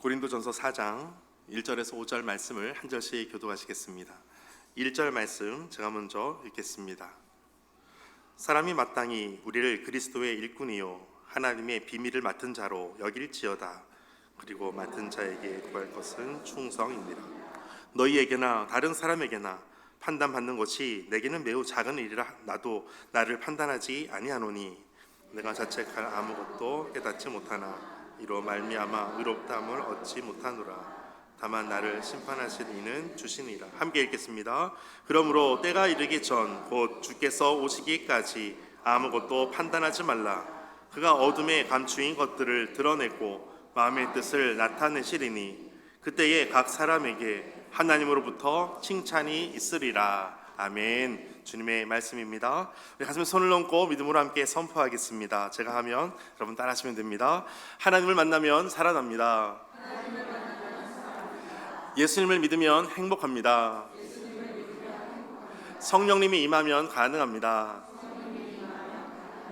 고린도전서 4장 1절에서 5절 말씀을 한 절씩 교독하시겠습니다. 1절 말씀 제가 먼저 읽겠습니다. 사람이 마땅히 우리를 그리스도의 일꾼이요 하나님의 비밀을 맡은 자로 여길지어다. 그리고 맡은 자에게 구할 것은 충성입니다. 너희에게나 다른 사람에게나 판단받는 것이 내게는 매우 작은 일이라 나도 나를 판단하지 아니하노니 내가 자책할 아무것도 깨닫지 못하나 이로 말미암아 의롭다함을 얻지 못하노라. 다만 나를 심판하실 이는 주시니라. 함께 읽겠습니다. 그러므로 때가 이르기 전 곧 주께서 오시기까지 아무것도 판단하지 말라. 그가 어둠에 감추인 것들을 드러내고 마음의 뜻을 나타내시리니 그때에 각 사람에게 하나님으로부터 칭찬이 있으리라. 아멘. 주님의 말씀입니다. 우리 가슴에 손을 얹고 믿음으로 함께 선포하겠습니다. 제가 하면 여러분 따라하시면 됩니다. 하나님을 만나면 살아납니다. 예수님을 믿으면 행복합니다. 성령님이 임하면 가능합니다.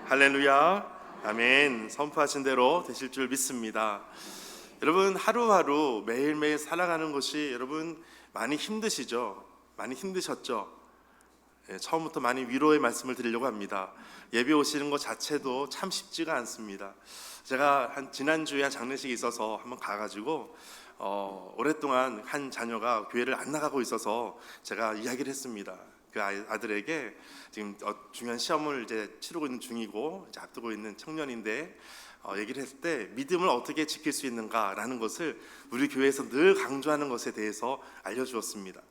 할렐루야. 아멘. 선포하신 대로 되실 줄 믿습니다. 여러분 하루하루 매일매일 살아가는 것이 여러분 많이 힘드시죠? 많이 힘드셨죠? 처음부터 많이 위로의 말씀을 드리려고 합니다. 예배 오시는 것 자체도 참 쉽지가 않습니다. 제가 지난주에 한 장례식이 있어서 한번 가가지고 오랫동안 한 자녀가 교회를 안 나가고 있어서 제가 이야기를 했습니다. 그 아들에게 지금 중요한 시험을 이제 치르고 있는 중이고 이제 앞두고 있는 청년인데 얘기를 했을 때 믿음을 어떻게 지킬 수 있는가라는 것을 우리 교회에서 늘 강조하는 것에 대해서 알려주었습니다.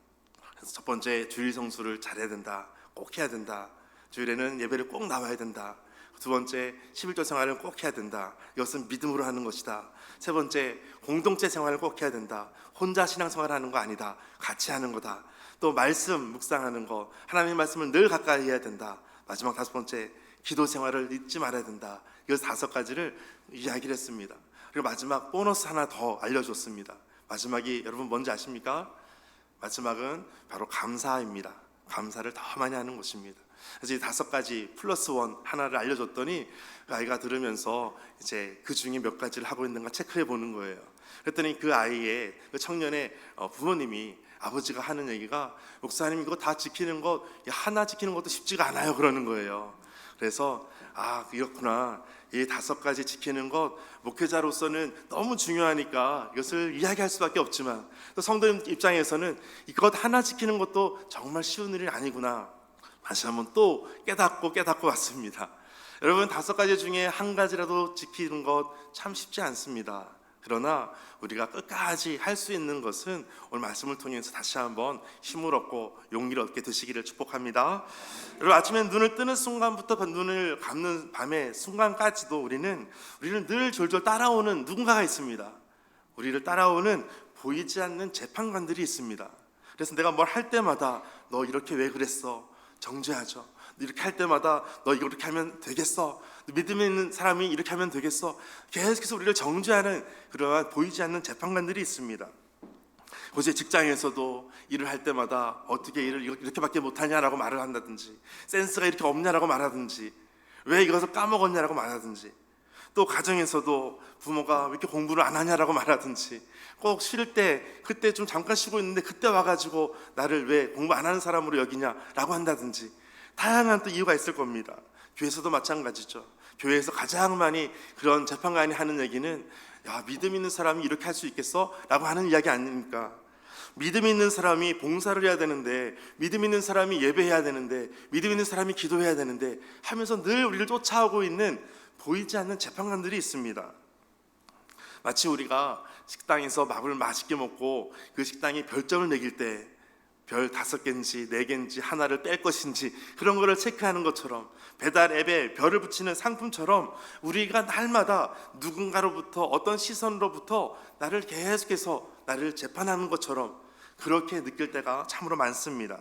그래서 첫 번째, 주일 성수를 잘해야 된다. 꼭 해야 된다. 주일에는 예배를 꼭 나와야 된다. 두 번째, 11조 생활을 꼭 해야 된다. 이것은 믿음으로 하는 것이다. 세 번째, 공동체 생활을 꼭 해야 된다. 혼자 신앙생활을 하는 거 아니다. 같이 하는 거다. 또 말씀 묵상하는 거, 하나님의 말씀을 늘 가까이 해야 된다. 마지막 다섯 번째, 기도 생활을 잊지 말아야 된다. 이 다섯 가지를 이야기를 했습니다. 그리고 마지막 보너스 하나 더 알려줬습니다. 마지막이 여러분 뭔지 아십니까? 마지막은 바로 감사입니다. 감사를 더 많이 하는 것입니다. 그래서 이 다섯 가지 플러스 원 하나를 알려줬더니 그 아이가 들으면서 이제 그 중에 몇 가지를 하고 있는가 체크해 보는 거예요. 그랬더니 그 아이의 그 청년의 부모님이 아버지가 하는 얘기가 목사님 이거 다 지키는 것 하나 지키는 것도 쉽지가 않아요 그러는 거예요. 그래서 그렇구나. 이 다섯 가지 지키는 것 목회자로서는 너무 중요하니까 이것을 이야기할 수밖에 없지만 또 성도 입장에서는 이것 하나 지키는 것도 정말 쉬운 일이 아니구나. 다시 한번 또 깨닫고 왔습니다. 여러분 다섯 가지 중에 한 가지라도 지키는 것 참 쉽지 않습니다. 그러나 우리가 끝까지 할 수 있는 것은 오늘 말씀을 통해서 다시 한번 힘을 얻고 용기를 얻게 되시기를 축복합니다. 여러분 아침에 눈을 뜨는 순간부터 눈을 감는 밤의 순간까지도 우리는 늘 졸졸 따라오는 누군가가 있습니다. 우리를 따라오는 보이지 않는 재판관들이 있습니다. 그래서 내가 뭘 할 때마다 너 이렇게 왜 그랬어? 정죄하죠. 이렇게 할 때마다 너 이렇게 하면 되겠어? 믿음이 있는 사람이 이렇게 하면 되겠어? 계속해서 우리를 정죄하는 그러한 보이지 않는 재판관들이 있습니다. 혹시 직장에서도 일을 할 때마다 어떻게 일을 이렇게밖에 못하냐라고 말을 한다든지, 센스가 이렇게 없냐라고 말하든지, 왜 이것을 까먹었냐라고 말하든지, 또 가정에서도 부모가 왜 이렇게 공부를 안 하냐라고 말하든지, 꼭 쉴 때 그때 좀 잠깐 쉬고 있는데 그때 와가지고 나를 왜 공부 안 하는 사람으로 여기냐라고 한다든지 다양한 또 이유가 있을 겁니다. 교회에서도 마찬가지죠. 교회에서 가장 많이 그런 재판관이 하는 얘기는 야 믿음 있는 사람이 이렇게 할 수 있겠어? 라고 하는 이야기 아닙니까? 믿음 있는 사람이 봉사를 해야 되는데, 믿음 있는 사람이 예배해야 되는데, 믿음 있는 사람이 기도해야 되는데 하면서 늘 우리를 쫓아오고 있는 보이지 않는 재판관들이 있습니다. 마치 우리가 식당에서 밥을 맛있게 먹고 그 식당이 별점을 매길 때 별 5개인지 4개인지 하나를 뺄 것인지 그런 거를 체크하는 것처럼, 배달 앱에 별을 붙이는 상품처럼 우리가 날마다 누군가로부터 어떤 시선으로부터 나를 계속해서 나를 재판하는 것처럼 그렇게 느낄 때가 참으로 많습니다.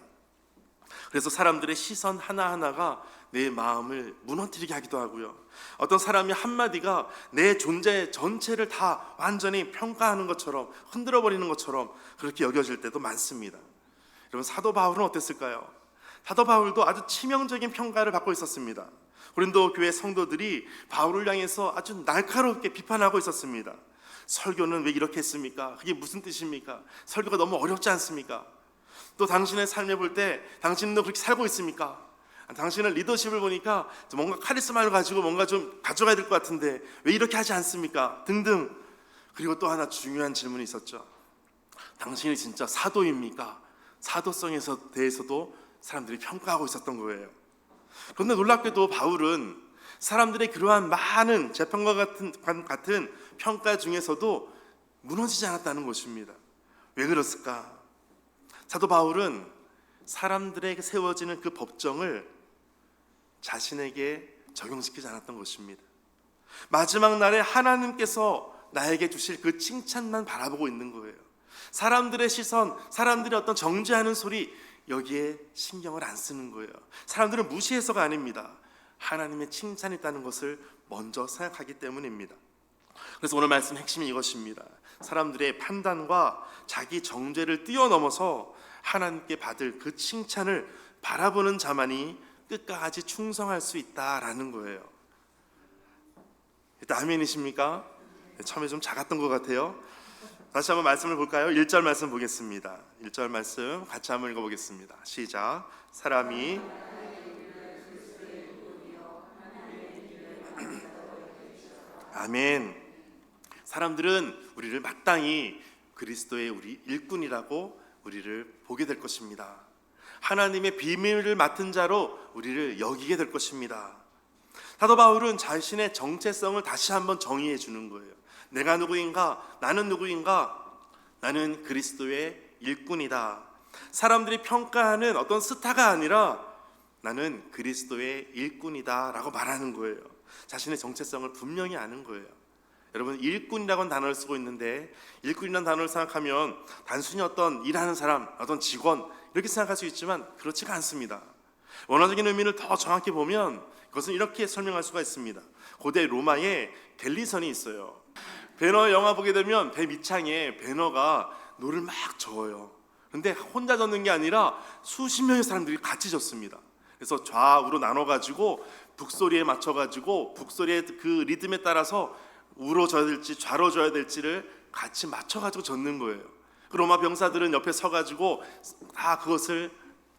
그래서 사람들의 시선 하나하나가 내 마음을 무너뜨리게 하기도 하고요. 어떤 사람이 한마디가 내 존재 전체를 다 완전히 평가하는 것처럼, 흔들어버리는 것처럼 그렇게 여겨질 때도 많습니다. 여러분 사도 바울은 어땠을까요? 사도 바울도 아주 치명적인 평가를 받고 있었습니다. 고린도 교회 성도들이 바울을 향해서 아주 날카롭게 비판하고 있었습니다. 설교는 왜 이렇게 했습니까? 그게 무슨 뜻입니까? 설교가 너무 어렵지 않습니까? 또 당신의 삶에 볼 때 당신도 그렇게 살고 있습니까? 당신은 리더십을 보니까 뭔가 카리스마를 가지고 뭔가 좀 가져가야 될 것 같은데 왜 이렇게 하지 않습니까? 등등. 그리고 또 하나 중요한 질문이 있었죠. 당신이 진짜 사도입니까? 사도성에 대해서도 사람들이 평가하고 있었던 거예요. 그런데 놀랍게도 바울은 사람들의 그러한 많은 재평가 같은 평가 중에서도 무너지지 않았다는 것입니다. 왜 그랬을까? 사도 바울은 사람들에게 세워지는 그 법정을 자신에게 적용시키지 않았던 것입니다. 마지막 날에 하나님께서 나에게 주실 그 칭찬만 바라보고 있는 거예요. 사람들의 시선, 사람들의 어떤 정죄하는 소리, 여기에 신경을 안 쓰는 거예요. 사람들은 무시해서가 아닙니다. 하나님의 칭찬이 있다는 것을 먼저 생각하기 때문입니다. 그래서 오늘 말씀 핵심이 이것입니다. 사람들의 판단과 자기 정죄를 뛰어넘어서 하나님께 받을 그 칭찬을 바라보는 자만이 끝까지 충성할 수 있다라는 거예요. 일단 아멘이십니까? 처음에 좀 작았던 것 같아요. 다시 한번 말씀을 볼까요? 1절 말씀 보겠습니다. 1절 말씀 같이 한번 읽어보겠습니다. 시작. 사람이 아멘. 사람들은 우리를 마땅히 그리스도의 우리 일꾼이라고 우리를 보게 될 것입니다. 하나님의 비밀을 맡은 자로 우리를 여기게 될 것입니다. 사도 바울은 자신의 정체성을 다시 한번 정의해 주는 거예요. 내가 누구인가? 나는 누구인가? 나는 그리스도의 일꾼이다. 사람들이 평가하는 어떤 스타가 아니라 나는 그리스도의 일꾼이다 라고 말하는 거예요. 자신의 정체성을 분명히 아는 거예요. 여러분, 일꾼이라는 단어를 쓰고 있는데 일꾼이라는 단어를 생각하면 단순히 어떤 일하는 사람, 어떤 직원 이렇게 생각할 수 있지만 그렇지가 않습니다. 원어적인 의미를 더 정확히 보면 그것은 이렇게 설명할 수가 있습니다. 고대 로마에 갤리선이 있어요. 배너 영화 보게 되면 배 밑창에 배너가 노를 막 저어요. 그런데 혼자 젓는 게 아니라 수십 명의 사람들이 같이 젓습니다. 그래서 좌우로 나눠가지고 북소리에 맞춰가지고 북소리의 그 리듬에 따라서 우로 져야 될지 좌로 져야 될지를 같이 맞춰가지고 젓는 거예요. 그 로마 병사들은 옆에 서가지고 다 그것을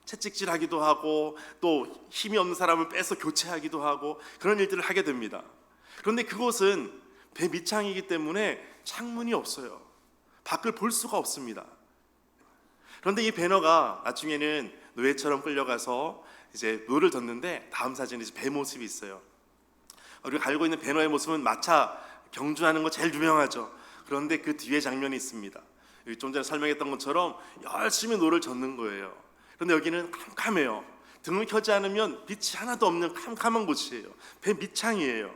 채찍질하기도 하고 또 힘이 없는 사람을 빼서 교체하기도 하고 그런 일들을 하게 됩니다. 그런데 그곳은 배 밑창이기 때문에 창문이 없어요. 밖을 볼 수가 없습니다. 그런데 이 배너가 나중에는 노예처럼 끌려가서 이제 노를 젓는데 다음 사진에 이제 배 모습이 있어요. 우리가 알고 있는 배너의 모습은 마차 경주하는 거 제일 유명하죠. 그런데 그 뒤에 장면이 있습니다. 좀 전에 설명했던 것처럼 열심히 노를 젓는 거예요. 그런데 여기는 캄캄해요. 등을 켜지 않으면 빛이 하나도 없는 캄캄한 곳이에요. 배 밑창이에요.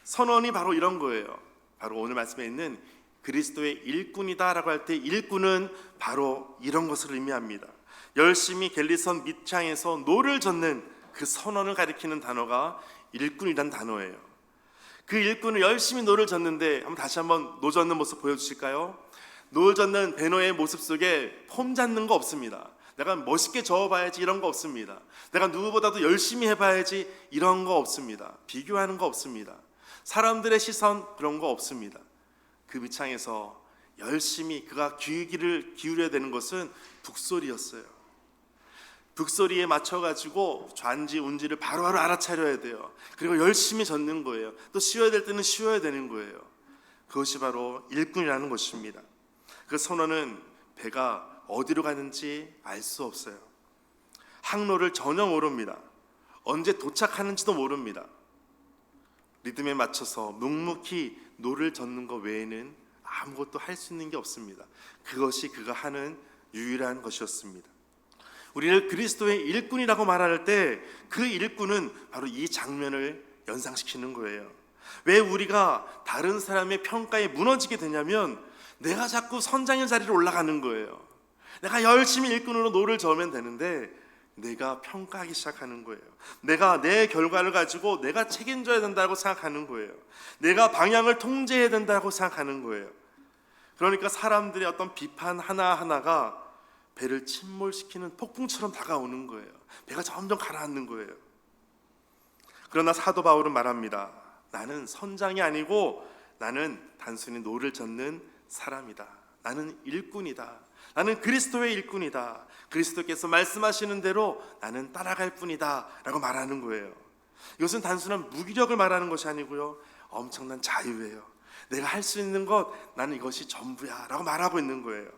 선언이 바로 이런 거예요. 바로 오늘 말씀에 있는 그리스도의 일꾼이다라고 할 때 일꾼은 바로 이런 것을 의미합니다. 열심히 갤리선 밑창에서 노를 젓는 그 선언을 가리키는 단어가 일꾼이란 단어예요. 그 일꾼은 열심히 노를 젓는데 다시 한번 노 젓는 모습 보여주실까요? 노 젓는 배너의 모습 속에 폼 잡는 거 없습니다. 내가 멋있게 저어봐야지 이런 거 없습니다. 내가 누구보다도 열심히 해봐야지 이런 거 없습니다. 비교하는 거 없습니다. 사람들의 시선 그런 거 없습니다. 그 밑창에서 열심히 그가 귀를 기울여야 되는 것은 북소리였어요. 북소리에 맞춰가지고 좌인지 운지를 바로바로 알아차려야 돼요. 그리고 열심히 젓는 거예요. 또 쉬어야 될 때는 쉬어야 되는 거예요. 그것이 바로 일꾼이라는 것입니다. 그 선언은 배가 어디로 가는지 알 수 없어요. 항로를 전혀 모릅니다. 언제 도착하는지도 모릅니다. 리듬에 맞춰서 묵묵히 노를 젓는 것 외에는 아무것도 할 수 있는 게 없습니다. 그것이 그가 하는 유일한 것이었습니다. 우리를 그리스도의 일꾼이라고 말할 때 그 일꾼은 바로 이 장면을 연상시키는 거예요. 왜 우리가 다른 사람의 평가에 무너지게 되냐면 내가 자꾸 선장의 자리로 올라가는 거예요. 내가 열심히 일꾼으로 노를 저으면 되는데 내가 평가하기 시작하는 거예요. 내가 내 결과를 가지고 내가 책임져야 된다고 생각하는 거예요. 내가 방향을 통제해야 된다고 생각하는 거예요. 그러니까 사람들의 어떤 비판 하나하나가 배를 침몰시키는 폭풍처럼 다가오는 거예요. 배가 점점 가라앉는 거예요. 그러나 사도 바울은 말합니다. 나는 선장이 아니고 나는 단순히 노를 젓는 사람이다. 나는 일꾼이다. 나는 그리스도의 일꾼이다. 그리스도께서 말씀하시는 대로 나는 따라갈 뿐이다 라고 말하는 거예요. 이것은 단순한 무기력을 말하는 것이 아니고요, 엄청난 자유예요. 내가 할 수 있는 것, 나는 이것이 전부야 라고 말하고 있는 거예요.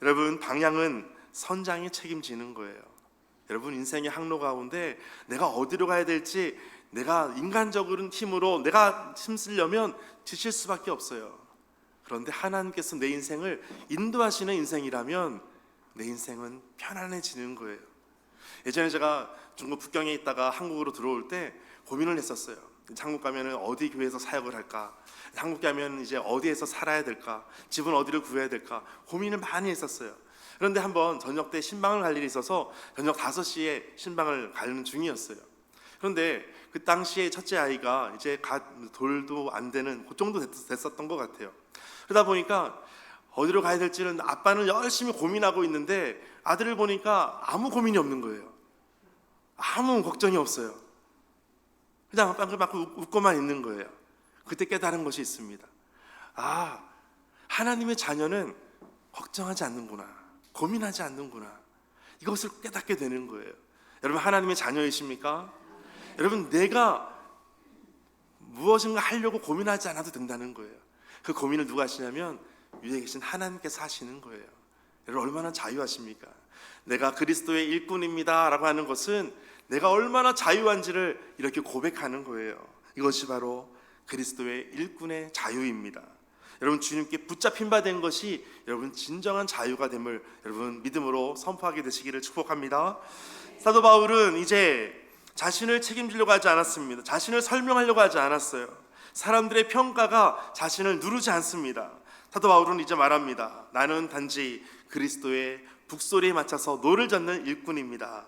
여러분, 방향은 선장이 책임지는 거예요. 여러분, 인생의 항로 가운데 내가 어디로 가야 될지, 내가 인간적인 힘으로 내가 힘쓰려면 지칠 수밖에 없어요. 그런데 하나님께서 내 인생을 인도하시는 인생이라면 내 인생은 편안해지는 거예요. 예전에 제가 중국 북경에 있다가 한국으로 들어올 때 고민을 했었어요. 한국 가면 어디 교회에서 사역을 할까? 한국 가면 이제 어디에서 살아야 될까? 집은 어디를 구해야 될까? 고민을 많이 했었어요. 그런데 한번 저녁 때 신방을 갈 일이 있어서 저녁 5시에 신방을 가는 중이었어요. 그런데 그 당시에 첫째 아이가 이제 돌도 안 되는 그 정도 됐었던 것 같아요. 그러다 보니까 어디로 가야 될지는 아빠는 열심히 고민하고 있는데 아들을 보니까 아무 고민이 없는 거예요. 아무 걱정이 없어요. 그냥 빵긋 맞고 웃고만 있는 거예요. 그때 깨달은 것이 있습니다. 아, 하나님의 자녀는 걱정하지 않는구나, 고민하지 않는구나, 이것을 깨닫게 되는 거예요. 여러분, 하나님의 자녀이십니까? 여러분, 내가 무엇인가 하려고 고민하지 않아도 된다는 거예요. 그 고민을 누가 하시냐면 위에 계신 하나님께서 하시는 거예요. 여러분, 얼마나 자유하십니까? 내가 그리스도의 일꾼입니다 라고 하는 것은 내가 얼마나 자유한지를 이렇게 고백하는 거예요. 이것이 바로 그리스도의 일꾼의 자유입니다. 여러분, 주님께 붙잡힌 바 된 것이 여러분 진정한 자유가 됨을 여러분 믿음으로 선포하게 되시기를 축복합니다. 사도 바울은 이제 자신을 책임지려고 하지 않았습니다. 자신을 설명하려고 하지 않았어요. 사람들의 평가가 자신을 누르지 않습니다. 사도 바울은 이제 말합니다. 나는 단지 그리스도의 북소리에 맞춰서 노를 젓는 일꾼입니다.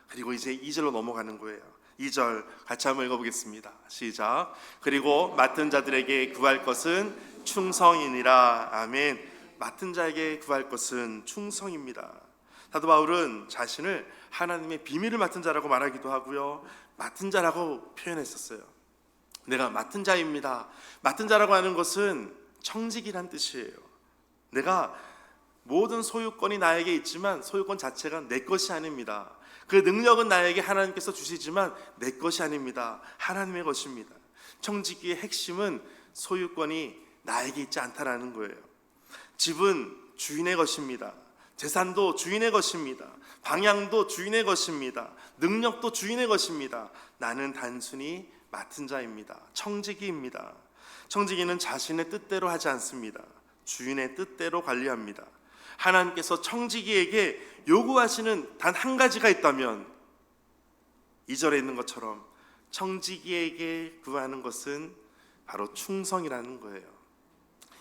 그리고 이제 2절로 넘어가는 거예요. 2절 같이 한번 읽어보겠습니다. 시작. 그리고 맡은 자들에게 구할 것은 충성이니라. 아멘. 맡은 자에게 구할 것은 충성입니다. 사도 바울은 자신을 하나님의 비밀을 맡은 자라고 말하기도 하고요, 맡은 자라고 표현했었어요. 내가 맡은 자입니다. 맡은 자라고 하는 것은 청직이란 뜻이에요. 내가 모든 소유권이 나에게 있지만 소유권 자체가 내 것이 아닙니다. 그 능력은 나에게 하나님께서 주시지만 내 것이 아닙니다. 하나님의 것입니다. 청지기의 핵심은 소유권이 나에게 있지 않다라는 거예요. 집은 주인의 것입니다. 재산도 주인의 것입니다. 방향도 주인의 것입니다. 능력도 주인의 것입니다. 나는 단순히 맡은 자입니다. 청지기입니다. 청지기는 자신의 뜻대로 하지 않습니다. 주인의 뜻대로 관리합니다. 하나님께서 청지기에게 요구하시는 단 한 가지가 있다면 2절에 있는 것처럼 청지기에게 구하는 것은 바로 충성이라는 거예요.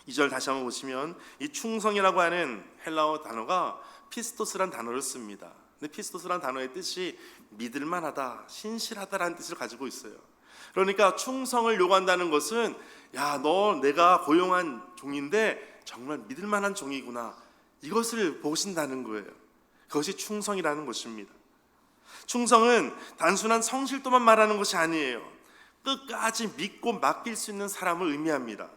2절 다시 한번 보시면 이 충성이라고 하는 헬라어 단어가 피스토스란 단어를 씁니다. 근데 피스토스란 단어의 뜻이 믿을만하다, 신실하다라는 뜻을 가지고 있어요. 그러니까 충성을 요구한다는 것은 야, 너 내가 고용한 종인데 정말 믿을만한 종이구나, 이것을 보신다는 거예요. 그것이 충성이라는 것입니다. 충성은 단순한 성실도만 말하는 것이 아니에요. 끝까지 믿고 맡길 수 있는 사람을 의미합니다.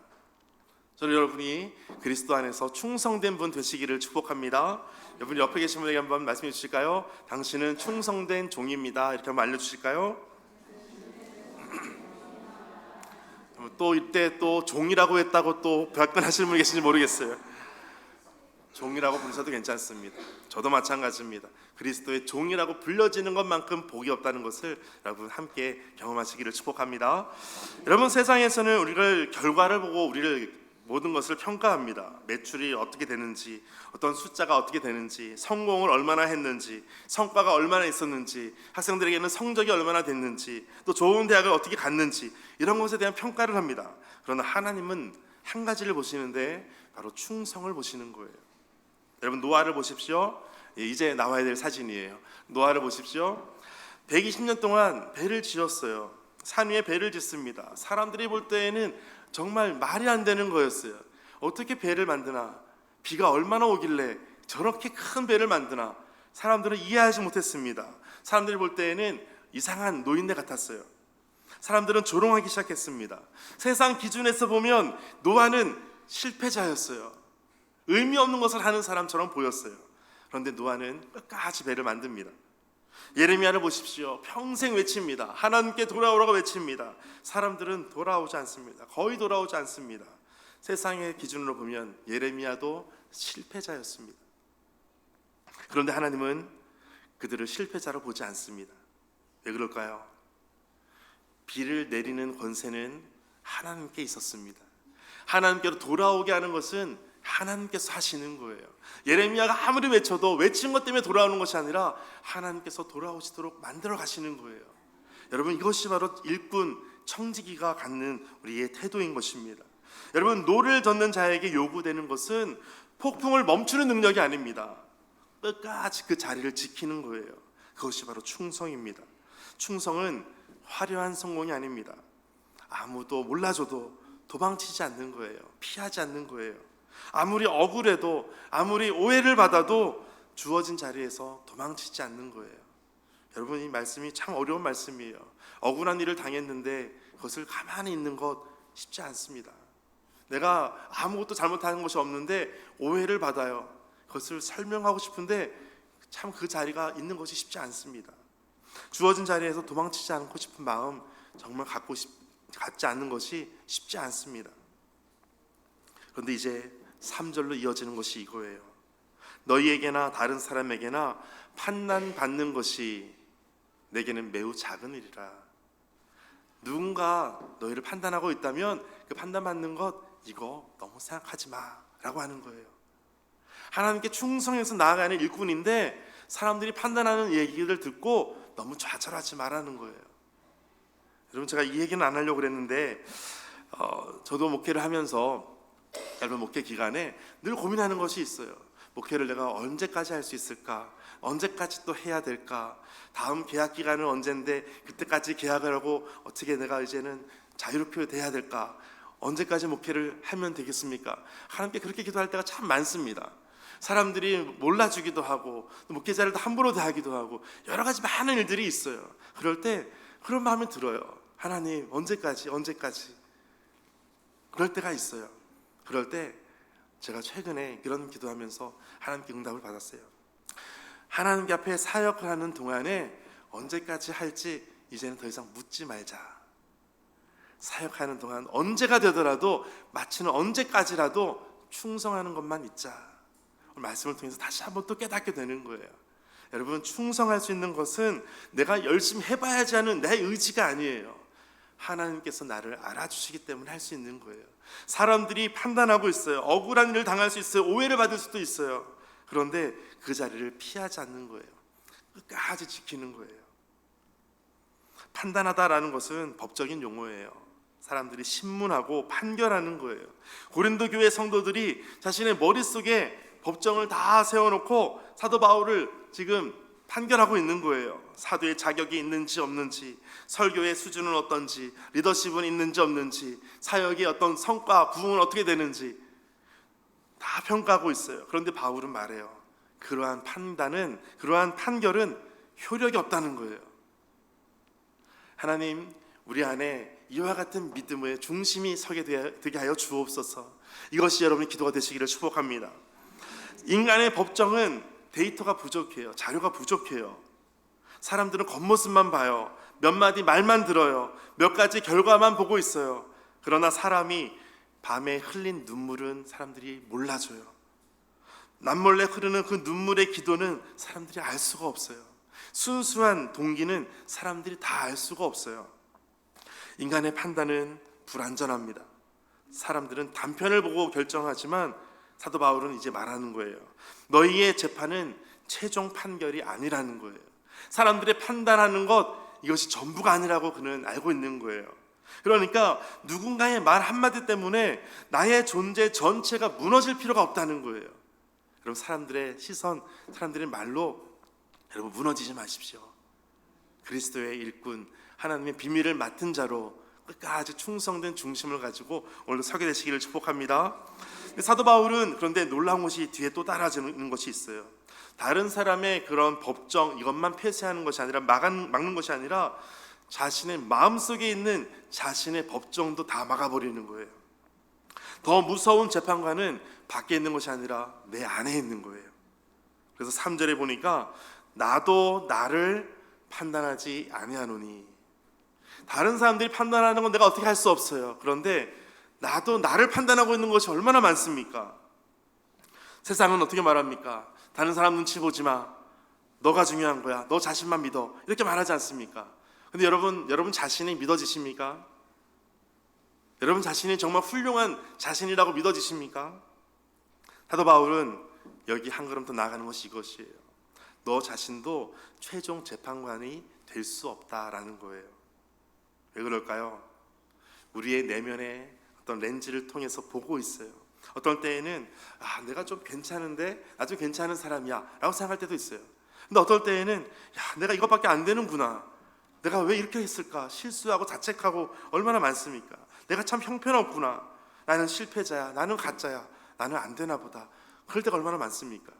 저는 여러분이 그리스도 안에서 충성된 분 되시기를 축복합니다. 여러분 옆에 계신 분에게 한번 말씀해 주실까요? 당신은 충성된 종입니다. 이렇게 한번 알려주실까요? 또 이때 또 종이라고 했다고 또 발끈하시는 분 계신지 모르겠어요. 종이라고 부르셔도 괜찮습니다. 저도 마찬가지입니다. 그리스도의 종이라고 불려지는 것만큼 복이 없다는 것을 여러분 함께 경험하시기를 축복합니다. 여러분, 세상에서는 우리를 결과를 보고 우리를 모든 것을 평가합니다. 매출이 어떻게 되는지, 어떤 숫자가 어떻게 되는지, 성공을 얼마나 했는지, 성과가 얼마나 있었는지, 학생들에게는 성적이 얼마나 됐는지, 또 좋은 대학을 어떻게 갔는지, 이런 것에 대한 평가를 합니다. 그러나 하나님은 한 가지를 보시는데 바로 충성을 보시는 거예요. 여러분, 노아를 보십시오. 이제 나와야 될 사진이에요. 노아를 보십시오. 120년 동안 배를 지었어요. 산 위에 배를 짓습니다. 사람들이 볼 때에는 정말 말이 안 되는 거였어요. 어떻게 배를 만드나, 비가 얼마나 오길래 저렇게 큰 배를 만드나, 사람들은 이해하지 못했습니다. 사람들이 볼 때에는 이상한 노인네 같았어요. 사람들은 조롱하기 시작했습니다. 세상 기준에서 보면 노아는 실패자였어요. 의미 없는 것을 하는 사람처럼 보였어요. 그런데 노아는 끝까지 배를 만듭니다. 예레미야를 보십시오. 평생 외칩니다. 하나님께 돌아오라고 외칩니다. 사람들은 돌아오지 않습니다. 거의 돌아오지 않습니다. 세상의 기준으로 보면 예레미야도 실패자였습니다. 그런데 하나님은 그들을 실패자로 보지 않습니다. 왜 그럴까요? 비를 내리는 권세는 하나님께 있었습니다. 하나님께로 돌아오게 하는 것은 하나님께서 하시는 거예요. 예레미야가 아무리 외쳐도 외친 것 때문에 돌아오는 것이 아니라 하나님께서 돌아오시도록 만들어 가시는 거예요. 여러분, 이것이 바로 일꾼 청지기가 갖는 우리의 태도인 것입니다. 여러분, 노를 젓는 자에게 요구되는 것은 폭풍을 멈추는 능력이 아닙니다. 끝까지 그 자리를 지키는 거예요. 그것이 바로 충성입니다. 충성은 화려한 성공이 아닙니다. 아무도 몰라줘도 도망치지 않는 거예요. 피하지 않는 거예요. 아무리 억울해도, 아무리 오해를 받아도 주어진 자리에서 도망치지 않는 거예요. 여러분, 이 말씀이 참 어려운 말씀이에요. 억울한 일을 당했는데 그것을 가만히 있는 것 쉽지 않습니다. 내가 아무것도 잘못하는 것이 없는데 오해를 받아요. 그것을 설명하고 싶은데 참 그 자리가 있는 것이 쉽지 않습니다. 주어진 자리에서 도망치지 않고 싶은 마음 정말 갖지 않는 것이 쉽지 않습니다. 그런데 이제 3절로 이어지는 것이 이거예요. 너희에게나 다른 사람에게나 판단받는 것이 내게는 매우 작은 일이라. 누군가 너희를 판단하고 있다면 그 판단받는 것 이거 너무 생각하지 마라고 하는 거예요. 하나님께 충성해서 나아가는 일꾼인데 사람들이 판단하는 얘기를 듣고 너무 좌절하지 말라는 거예요. 여러분, 제가 이 얘기는 안 하려고 그랬는데 저도 목회를 하면서 짧은 목회 기간에 늘 고민하는 것이 있어요. 목회를 내가 언제까지 할 수 있을까? 언제까지 또 해야 될까? 다음 계약 기간은 언젠데 그때까지 계약을 하고 어떻게 내가 이제는 자유롭게 돼야 될까? 언제까지 목회를 하면 되겠습니까? 하나님께 그렇게 기도할 때가 참 많습니다. 사람들이 몰라주기도 하고 목회자를 함부로 대하기도 하고 여러 가지 많은 일들이 있어요. 그럴 때 그런 마음이 들어요. 하나님, 언제까지? 그럴 때가 있어요. 그럴 때 제가 최근에 이런 기도하면서 하나님께 응답을 받았어요. 하나님 앞에 사역을 하는 동안에 언제까지 할지 이제는 더 이상 묻지 말자. 사역하는 동안 언제가 되더라도 마치는 언제까지라도 충성하는 것만 있자. 오늘 말씀을 통해서 다시 한번 또 깨닫게 되는 거예요. 여러분, 충성할 수 있는 것은 내가 열심히 해봐야지 하는 내 의지가 아니에요. 하나님께서 나를 알아주시기 때문에 할 수 있는 거예요. 사람들이 판단하고 있어요. 억울한 일을 당할 수 있어요. 오해를 받을 수도 있어요. 그런데 그 자리를 피하지 않는 거예요. 끝까지 지키는 거예요. 판단하다라는 것은 법적인 용어예요. 사람들이 신문하고 판결하는 거예요. 고린도 교회 성도들이 자신의 머릿속에 법정을 다 세워놓고 사도 바울을 지금 판결하고 있는 거예요. 사도의 자격이 있는지 없는지, 설교의 수준은 어떤지, 리더십은 있는지 없는지, 사역의 어떤 성과, 부흥은 어떻게 되는지 다 평가하고 있어요. 그런데 바울은 말해요. 그러한 판결은 효력이 없다는 거예요. 하나님, 우리 안에 이와 같은 믿음의 중심이 서게 되게 하여 주옵소서. 이것이 여러분의 기도가 되시기를 축복합니다. 인간의 법정은 데이터가 부족해요. 자료가 부족해요. 사람들은 겉모습만 봐요. 몇 마디 말만 들어요. 몇 가지 결과만 보고 있어요. 그러나 사람이 밤에 흘린 눈물은 사람들이 몰라줘요. 남몰래 흐르는 그 눈물의 기도는 사람들이 알 수가 없어요. 순수한 동기는 사람들이 다 알 수가 없어요. 인간의 판단은 불완전합니다. 사람들은 단편을 보고 결정하지만 사도 바울은 이제 말하는 거예요. 너희의 재판은 최종 판결이 아니라는 거예요. 사람들의 판단하는 것, 이것이 전부가 아니라고 그는 알고 있는 거예요. 그러니까 누군가의 말 한마디 때문에 나의 존재 전체가 무너질 필요가 없다는 거예요. 여러분, 사람들의 시선, 사람들의 말로 여러분 무너지지 마십시오. 그리스도의 일꾼, 하나님의 비밀을 맡은 자로 끝까지 충성된 중심을 가지고 오늘 서게 되시기를 축복합니다. 사도 바울은 그런데 놀라운 것이 뒤에 또 따라지는 것이 있어요. 다른 사람의 그런 법정 이것만 폐쇄하는 것이 아니라 막는 것이 아니라 자신의 마음속에 있는 자신의 법정도 다 막아버리는 거예요. 더 무서운 재판관은 밖에 있는 것이 아니라 내 안에 있는 거예요. 그래서 3절에 보니까 나도 나를 판단하지 아니하노니, 다른 사람들이 판단하는 건 내가 어떻게 할 수 없어요. 그런데 나도 나를 판단하고 있는 것이 얼마나 많습니까? 세상은 어떻게 말합니까? 다른 사람 눈치 보지 마, 너가 중요한 거야, 너 자신만 믿어, 이렇게 말하지 않습니까? 근데 여러분 자신이 믿어지십니까? 여러분 자신이 정말 훌륭한 자신이라고 믿어지십니까? 사도 바울은 여기 한 걸음 더 나아가는 것이 이것이에요. 너 자신도 최종 재판관이 될 수 없다라는 거예요. 왜 그럴까요? 우리의 내면의 어떤 렌즈를 통해서 보고 있어요. 어떤 때에는 내가 좀 괜찮은데, 나 좀 괜찮은 사람이야 라고 생각할 때도 있어요. 근데 어떨 때에는 내가 이것밖에 안 되는구나, 내가 왜 이렇게 했을까, 실수하고 자책하고 얼마나 많습니까? 내가 참 형편없구나, 나는 실패자야, 나는 가짜야, 나는 안 되나 보다, 그럴 때가 얼마나 많습니까?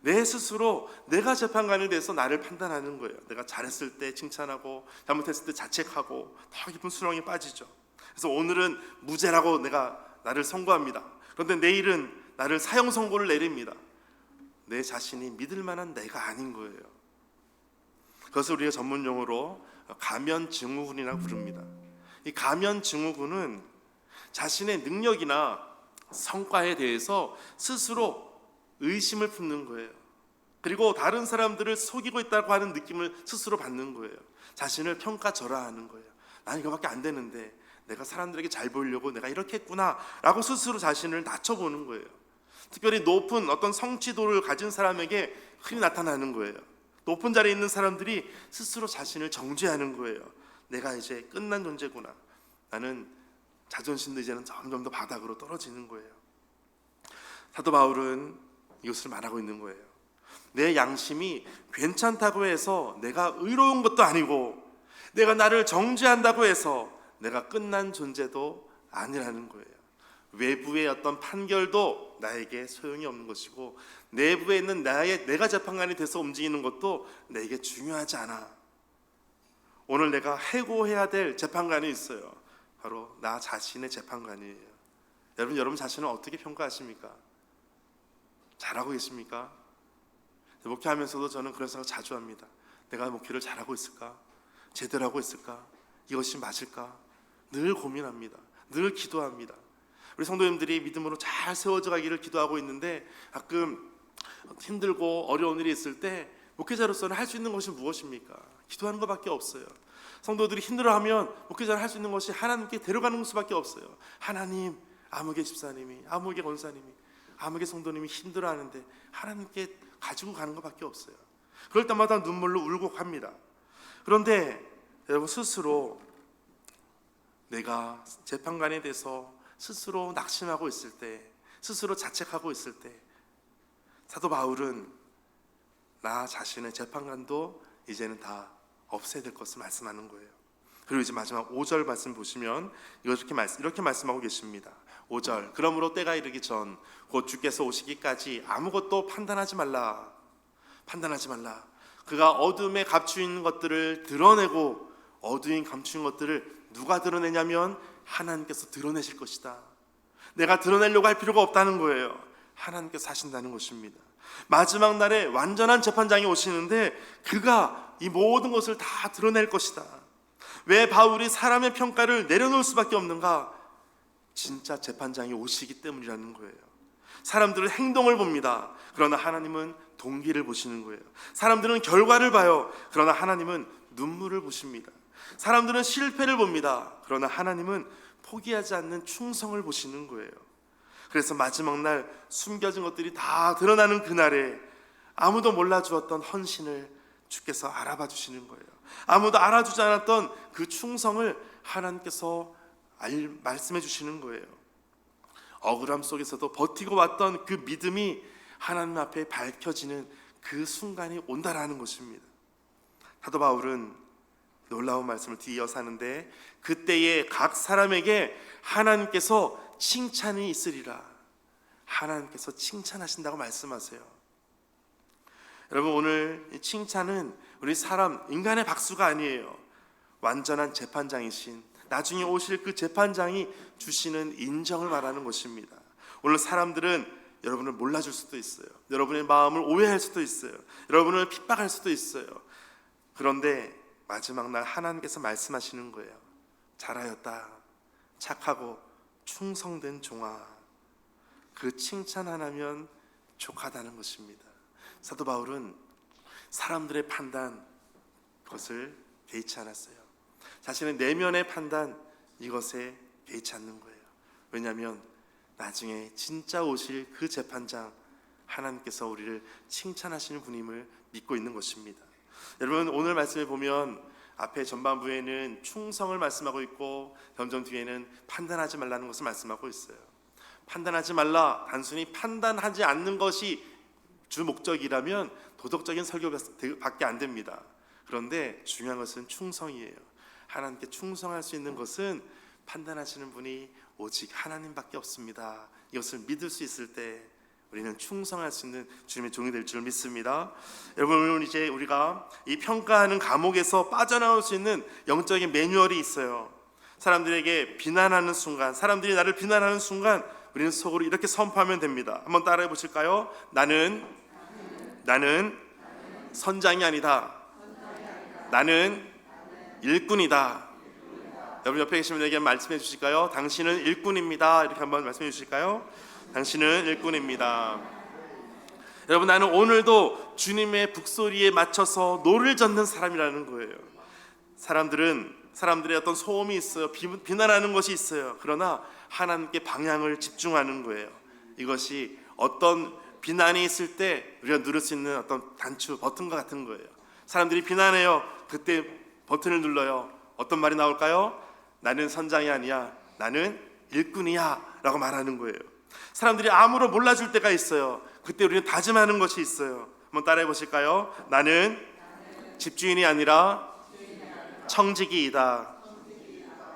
내 스스로 내가 재판관이 돼서 나를 판단하는 거예요. 내가 잘했을 때 칭찬하고 잘못했을 때 자책하고 더 깊은 수렁에 빠지죠. 그래서 오늘은 무죄라고 내가 나를 선고합니다. 그런데 내일은 나를 사형 선고를 내립니다. 내 자신이 믿을 만한 내가 아닌 거예요. 그것을 우리가 전문 용어로 가면 증후군이라고 부릅니다. 이 가면 증후군은 자신의 능력이나 성과에 대해서 스스로 의심을 품는 거예요. 그리고 다른 사람들을 속이고 있다고 하는 느낌을 스스로 받는 거예요. 자신을 평가절하하는 거예요. 난 이거밖에 안 되는데, 내가 사람들에게 잘 보이려고 내가 이렇게 했구나 라고 스스로 자신을 낮춰보는 거예요. 특별히 높은 어떤 성취도를 가진 사람에게 흔히 나타나는 거예요. 높은 자리에 있는 사람들이 스스로 자신을 정죄하는 거예요. 내가 이제 끝난 존재구나, 나는 자존심도 이제는 점점 더 바닥으로 떨어지는 거예요. 사도 바울은 이것을 말하고 있는 거예요. 내 양심이 괜찮다고 해서 내가 의로운 것도 아니고, 내가 나를 정죄한다고 해서 내가 끝난 존재도 아니라는 거예요. 외부의 어떤 판결도 나에게 소용이 없는 것이고, 내부에 있는 내가 재판관이 돼서 움직이는 것도 내게 중요하지 않아. 오늘 내가 해고해야 될 재판관이 있어요. 바로 나 자신의 재판관이에요. 여러분 자신을 어떻게 평가하십니까? 잘하고 계십니까? 목회하면서도 저는 그런 생각 자주 합니다. 내가 목회를 잘하고 있을까? 제대로 하고 있을까? 이것이 맞을까? 늘 고민합니다. 늘 기도합니다. 우리 성도님들이 믿음으로 잘 세워져 가기를 기도하고 있는데, 가끔 힘들고 어려운 일이 있을 때 목회자로서는 할 수 있는 것이 무엇입니까? 기도하는 것밖에 없어요. 성도들이 힘들어하면 목회자를 할 수 있는 것이 하나님께 데려가는 수밖에 없어요. 하나님, 아무개 집사님이, 아무개 권사님이, 아무개 성도님이 힘들어하는데 하나님께 가지고 가는 것밖에 없어요. 그럴 때마다 눈물로 울고갑니다. 그런데 여러분, 스스로 내가 재판관에 대해서 스스로 낙심하고 있을 때, 스스로 자책하고 있을 때, 사도 바울은 나 자신의 재판관도 이제는 다 없애야 될 것을 말씀하는 거예요. 그리고 이제 마지막 5절 말씀 보시면 이렇게 말씀하고 계십니다. 5절, 그러므로 때가 이르기 전 곧 주께서 오시기까지 아무것도 판단하지 말라. 그가 어둠에 감추인 것들을 드러내고, 어둠에 감추인 것들을 누가 드러내냐면 하나님께서 드러내실 것이다. 내가 드러내려고 할 필요가 없다는 거예요. 하나님께서 하신다는 것입니다. 마지막 날에 완전한 재판장이 오시는데 그가 이 모든 것을 다 드러낼 것이다. 왜 바울이 사람의 평가를 내려놓을 수밖에 없는가? 진짜 재판장이 오시기 때문이라는 거예요. 사람들은 행동을 봅니다. 그러나 하나님은 동기를 보시는 거예요. 사람들은 결과를 봐요. 그러나 하나님은 눈물을 보십니다. 사람들은 실패를 봅니다. 그러나 하나님은 포기하지 않는 충성을 보시는 거예요. 그래서 마지막 날 숨겨진 것들이 다 드러나는 그날에 아무도 몰라주었던 헌신을 주께서 알아봐 주시는 거예요. 아무도 알아주지 않았던 그 충성을 하나님께서 말씀해 주시는 거예요. 억울함 속에서도 버티고 왔던 그 믿음이 하나님 앞에 밝혀지는 그 순간이 온다라는 것입니다. 사도 바울은 놀라운 말씀을 뒤이어서 하는데, 그때에 각 사람에게 하나님께서 칭찬이 있으리라. 하나님께서 칭찬하신다고 말씀하세요. 여러분, 오늘 칭찬은 우리 인간의 박수가 아니에요. 완전한 재판장이신 나중에 오실 그 재판장이 주시는 인정을 말하는 것입니다. 오늘 사람들은 여러분을 몰라줄 수도 있어요. 여러분의 마음을 오해할 수도 있어요. 여러분을 핍박할 수도 있어요. 그런데 마지막 날 하나님께서 말씀하시는 거예요. 잘하였다, 착하고 충성된 종아. 그 칭찬 하나면 족하다는 것입니다. 사도 바울은 사람들의 판단, 그것을 개의치 않았어요. 자신의 내면의 판단, 이것에 개의치 않는 거예요. 왜냐하면 나중에 진짜 오실 그 재판장 하나님께서 우리를 칭찬하시는 분임을 믿고 있는 것입니다. 여러분, 오늘 말씀에 보면 앞에 전반부에는 충성을 말씀하고 있고 점점 뒤에는 판단하지 말라는 것을 말씀하고 있어요. 판단하지 말라, 단순히 판단하지 않는 것이 주 목적이라면 도덕적인 설교밖에 안 됩니다. 그런데 중요한 것은 충성이에요. 하나님께 충성할 수 있는 것은 판단하시는 분이 오직 하나님밖에 없습니다. 이것을 믿을 수 있을 때 우리는 충성할 수 있는 주님의 종이 될 줄 믿습니다. 여러분, 오늘 이제 우리가 이 평가하는 감옥에서 빠져나올 수 있는 영적인 매뉴얼이 있어요. 사람들에게 비난하는 순간, 사람들이 나를 비난하는 순간 우리는 속으로 이렇게 선포하면 됩니다. 한번 따라해 보실까요? 나는 선장이 아니다. 나는 일꾼이다. 여러분 옆에 계신 분에게 말씀해 주실까요? 당신은 일꾼입니다. 이렇게 한번 말씀해 주실까요? 당신은 일꾼입니다. 여러분, 나는 오늘도 주님의 북소리에 맞춰서 노를 젓는 사람이라는 거예요. 사람들의 어떤 소음이 있어요. 비난하는 것이 있어요. 그러나 하나님께 방향을 집중하는 거예요. 이것이 어떤 비난이 있을 때 우리가 누를 수 있는 어떤 단추 버튼과 같은 거예요. 사람들이 비난해요. 그때 버튼을 눌러요. 어떤 말이 나올까요? 나는 선장이 아니야, 나는 일꾼이야 라고 말하는 거예요. 사람들이 아무로 몰라줄 때가 있어요. 그때 우리는 다짐하는 것이 있어요. 한번 따라해 보실까요? 나는 집주인이 아니라 청지기이다.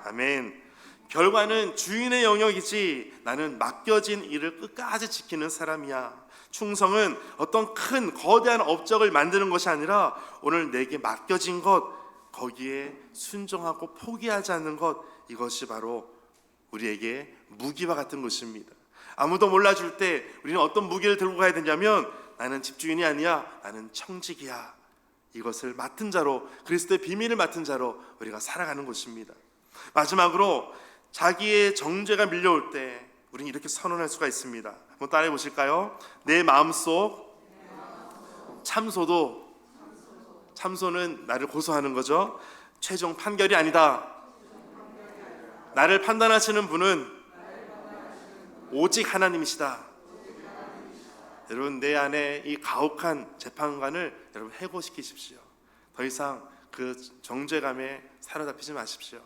아멘. 결과는 주인의 영역이지 나는 맡겨진 일을 끝까지 지키는 사람이야. 충성은 어떤 큰 거대한 업적을 만드는 것이 아니라 오늘 내게 맡겨진 것, 거기에 순종하고 포기하지 않는 것, 이것이 바로 우리에게 무기와 같은 것입니다. 아무도 몰라줄 때 우리는 어떤 무기를 들고 가야 되냐면 나는 집주인이 아니야, 나는 청지기야. 이것을 맡은 자로, 그리스도의 비밀을 맡은 자로 우리가 살아가는 것입니다. 마지막으로 자기의 정죄가 밀려올 때 우리는 이렇게 선언할 수가 있습니다. 한번 따라해 보실까요? 내 마음속 참소는 나를 고소하는 거죠. 최종 판결이 아니다. 나를 판단하시는 분은 오직 하나님이시다. 여러분, 내 안에 이 가혹한 재판관을 여러분 해고시키십시오. 더 이상 그 정죄감에 사로잡히지 마십시오.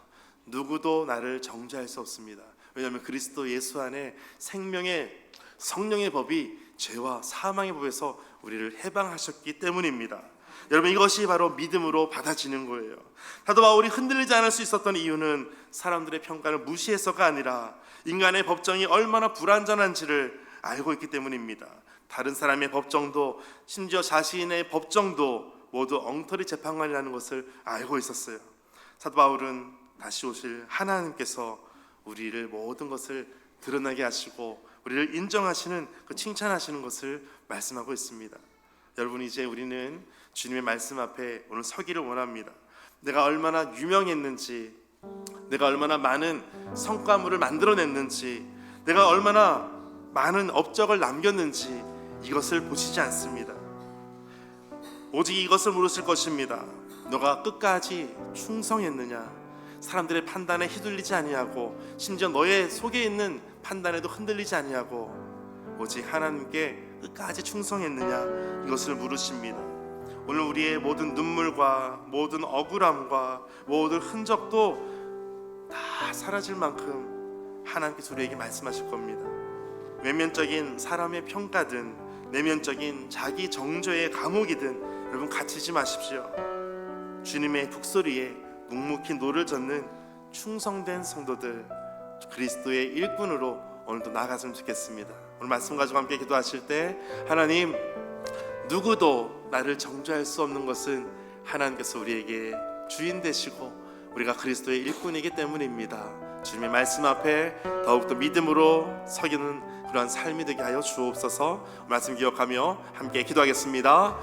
누구도 나를 정죄할 수 없습니다. 왜냐하면 그리스도 예수 안에 생명의 성령의 법이 죄와 사망의 법에서 우리를 해방하셨기 때문입니다. 여러분, 이것이 바로 믿음으로 받아지는 거예요. 사도 바울이 흔들리지 않을 수 있었던 이유는 사람들의 평가를 무시해서가 아니라 인간의 법정이 얼마나 불완전한지를 알고 있기 때문입니다. 다른 사람의 법정도, 심지어 자신의 법정도 모두 엉터리 재판관이라는 것을 알고 있었어요. 사도 바울은 다시 오실 하나님께서 우리를 모든 것을 드러나게 하시고 우리를 인정하시는, 그 칭찬하시는 것을 말씀하고 있습니다. 여러분, 이제 우리는 주님의 말씀 앞에 오늘 서기를 원합니다. 내가 얼마나 유명했는지, 내가 얼마나 많은 성과물을 만들어냈는지, 내가 얼마나 많은 업적을 남겼는지 이것을 보시지 않습니다. 오직 이것을 물으실 것입니다. 너가 끝까지 충성했느냐? 사람들의 판단에 휘둘리지 아니하고 심지어 너의 속에 있는 판단에도 흔들리지 아니하고 오직 하나님께 끝까지 충성했느냐? 이것을 물으십니다. 오늘 우리의 모든 눈물과 모든 억울함과 모든 흔적도 다 사라질 만큼 하나님께서 우리에게 말씀하실 겁니다. 외면적인 사람의 평가든 내면적인 자기 정죄의 감옥이든 여러분 갇히지 마십시오. 주님의 북소리에 묵묵히 노를 젓는 충성된 성도들, 그리스도의 일꾼으로 오늘도 나아갔으면 좋겠습니다. 오늘 말씀 가지고 함께 기도하실 때 하나님, 누구도 나를 정죄할 수 없는 것은 하나님께서 우리에게 주인 되시고 우리가 그리스도의 일꾼이기 때문입니다. 주님의 말씀 앞에 더욱더 믿음으로 서기는 그러한 삶이 되게 하여 주옵소서. 말씀 기억하며 함께 기도하겠습니다.